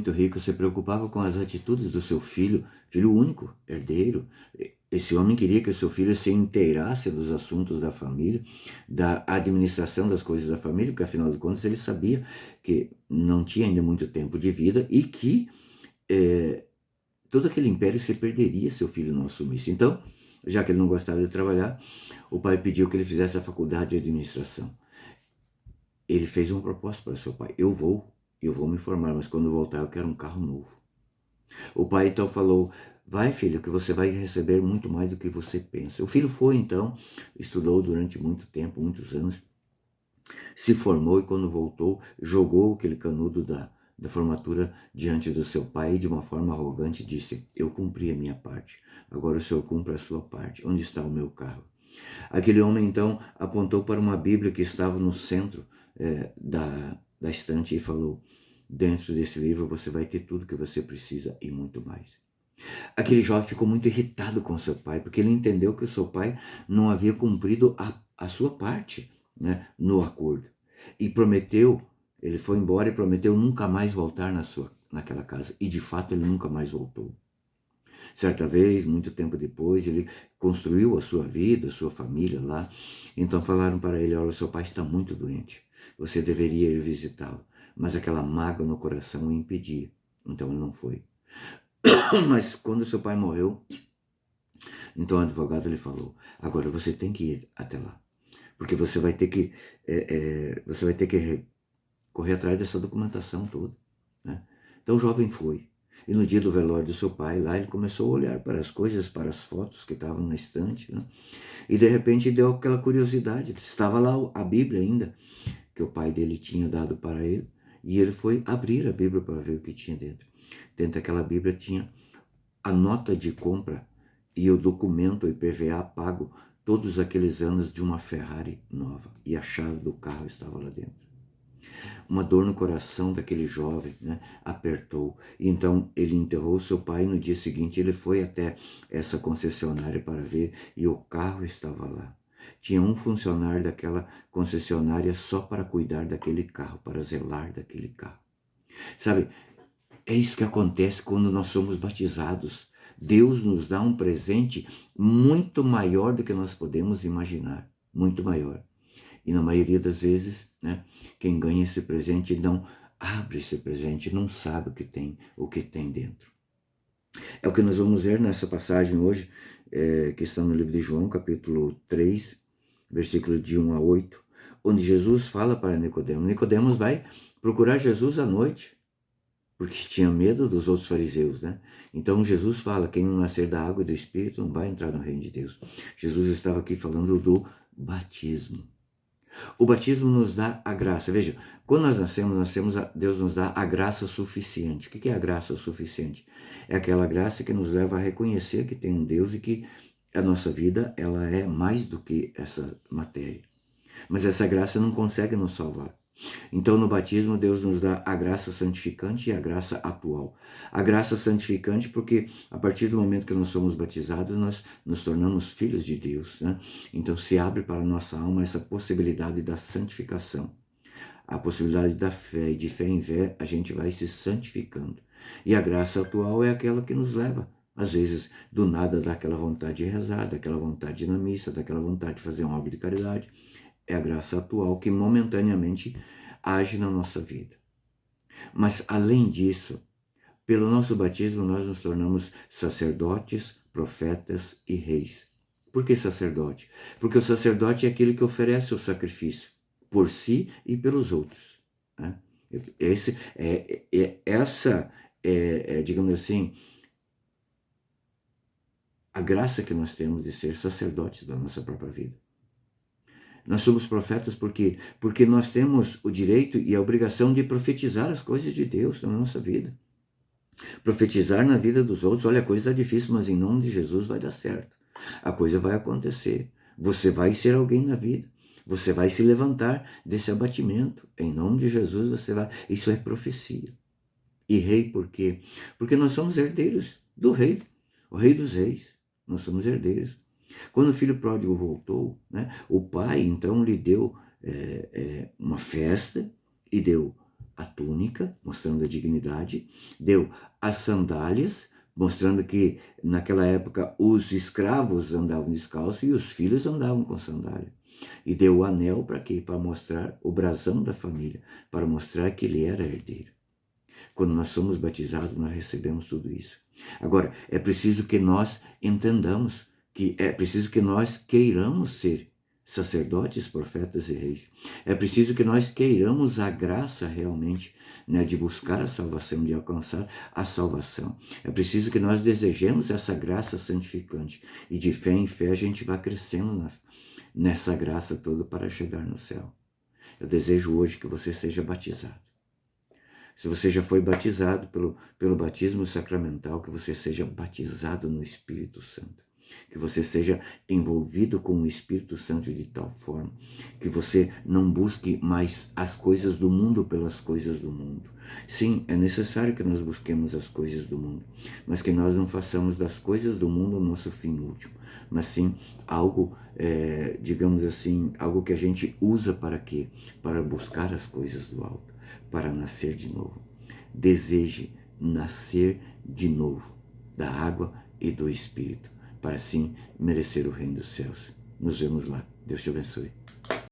muito rico se preocupava com as atitudes do seu filho, filho único, herdeiro. Esse homem queria que o seu filho se inteirasse dos assuntos da família, da administração das coisas da família, porque afinal de contas ele sabia que não tinha ainda muito tempo de vida e que todo aquele império se perderia se o filho não assumisse. Então, já que ele não gostava de trabalhar, o pai pediu que ele fizesse a faculdade de administração. Ele fez uma proposta para seu pai: eu vou me formar, mas quando voltar eu quero um carro novo. O pai então falou: vai, filho, que você vai receber muito mais do que você pensa. O filho foi então, estudou durante muito tempo, muitos anos, se formou e quando voltou, jogou aquele canudo da formatura diante do seu pai e de uma forma arrogante disse: eu cumpri a minha parte, agora o senhor cumpre a sua parte, onde está o meu carro? Aquele homem então apontou para uma Bíblia que estava no centro da estante e falou: dentro desse livro você vai ter tudo que você precisa e muito mais. Aquele jovem ficou muito irritado com seu pai, porque ele entendeu que o seu pai não havia cumprido a sua parte, né, no acordo. E prometeu, ele foi embora e prometeu nunca mais voltar naquela casa. E de fato ele nunca mais voltou. Certa vez, muito tempo depois, ele construiu a sua vida, a sua família lá. Então falaram para ele: olha, seu pai está muito doente, você deveria ir visitá-lo. Mas aquela mágoa no coração o impedia, então ele não foi. Mas quando seu pai morreu, então o advogado lhe falou: agora você tem que ir até lá, porque você vai ter que correr atrás dessa documentação toda, né? Então o jovem foi. E no dia do velório do seu pai, lá ele começou a olhar para as coisas, para as fotos que estavam na estante, né? E de repente deu aquela curiosidade. Estava lá a Bíblia ainda, que o pai dele tinha dado para ele. E ele foi abrir a Bíblia para ver o que tinha dentro. Dentro daquela Bíblia tinha a nota de compra e o documento IPVA pago todos aqueles anos de uma Ferrari nova. E a chave do carro estava lá dentro. Uma dor no coração daquele jovem, né, apertou. Então ele enterrou seu pai e no dia seguinte ele foi até essa concessionária para ver e o carro estava lá. Tinha um funcionário daquela concessionária só para cuidar daquele carro, para zelar daquele carro. Sabe, é isso que acontece quando nós somos batizados. Deus nos dá um presente muito maior do que nós podemos imaginar, muito maior. E na maioria das vezes, né, quem ganha esse presente não abre esse presente, não sabe o que tem dentro. É o que nós vamos ver nessa passagem hoje, que está no livro de João, capítulo 3, versículo de 1 a 8, onde Jesus fala para Nicodemos. Nicodemos vai procurar Jesus à noite, porque tinha medo dos outros fariseus, né? Então Jesus fala: quem não nascer da água e do Espírito não vai entrar no reino de Deus. Jesus estava aqui falando do batismo. O batismo nos dá a graça. Veja, quando nós nascemos, Deus nos dá a graça suficiente. O que é a graça suficiente? É aquela graça que nos leva a reconhecer que tem um Deus e que a nossa vida ela é mais do que essa matéria. Mas essa graça não consegue nos salvar. Então, no batismo, Deus nos dá a graça santificante e a graça atual. A graça santificante porque, a partir do momento que nós somos batizados, nós nos tornamos filhos de Deus, né? Então, se abre para a nossa alma essa possibilidade da santificação. A possibilidade da fé, e de fé em fé, a gente vai se santificando. E a graça atual é aquela que nos leva, às vezes, do nada, daquela vontade de rezar, daquela vontade de ir na missa, daquela vontade de fazer uma obra de caridade. É a graça atual que momentaneamente age na nossa vida. Mas, além disso, pelo nosso batismo, nós nos tornamos sacerdotes, profetas e reis. Por que sacerdote? Porque o sacerdote é aquele que oferece o sacrifício por si e pelos outros, né? Essa é, digamos assim, a graça que nós temos de ser sacerdotes da nossa própria vida. Nós somos profetas porque nós temos o direito e a obrigação de profetizar as coisas de Deus na nossa vida. Profetizar na vida dos outros: olha, a coisa está difícil, mas em nome de Jesus vai dar certo. A coisa vai acontecer. Você vai ser alguém na vida. Você vai se levantar desse abatimento. Em nome de Jesus você vai. Isso é profecia. E rei por quê? Porque nós somos herdeiros do rei, o rei dos reis. Nós somos herdeiros. Quando o filho pródigo voltou, né, o pai então lhe deu uma festa e deu a túnica, mostrando a dignidade, deu as sandálias, mostrando que naquela época os escravos andavam descalços e os filhos andavam com sandália. E deu o anel para quê? Para mostrar o brasão da família, para mostrar que ele era herdeiro. Quando nós somos batizados, nós recebemos tudo isso. Agora, é preciso que nós entendamos, que é preciso que nós queiramos ser sacerdotes, profetas e reis. É preciso que nós queiramos a graça realmente, né, de buscar a salvação, de alcançar a salvação. É preciso que nós desejemos essa graça santificante. E de fé em fé a gente vai crescendo nessa graça toda para chegar no céu. Eu desejo hoje que você seja batizado. Se você já foi batizado pelo batismo sacramental, que você seja batizado no Espírito Santo. Que você seja envolvido com o Espírito Santo de tal forma que você não busque mais as coisas do mundo pelas coisas do mundo. Sim, é necessário que nós busquemos as coisas do mundo, mas que nós não façamos das coisas do mundo o nosso fim último, mas sim algo, digamos assim, algo que a gente usa para quê? Para buscar as coisas do alto, para nascer de novo. Deseje nascer de novo da água e do Espírito, para assim merecer o reino dos céus. Nos vemos lá. Deus te abençoe.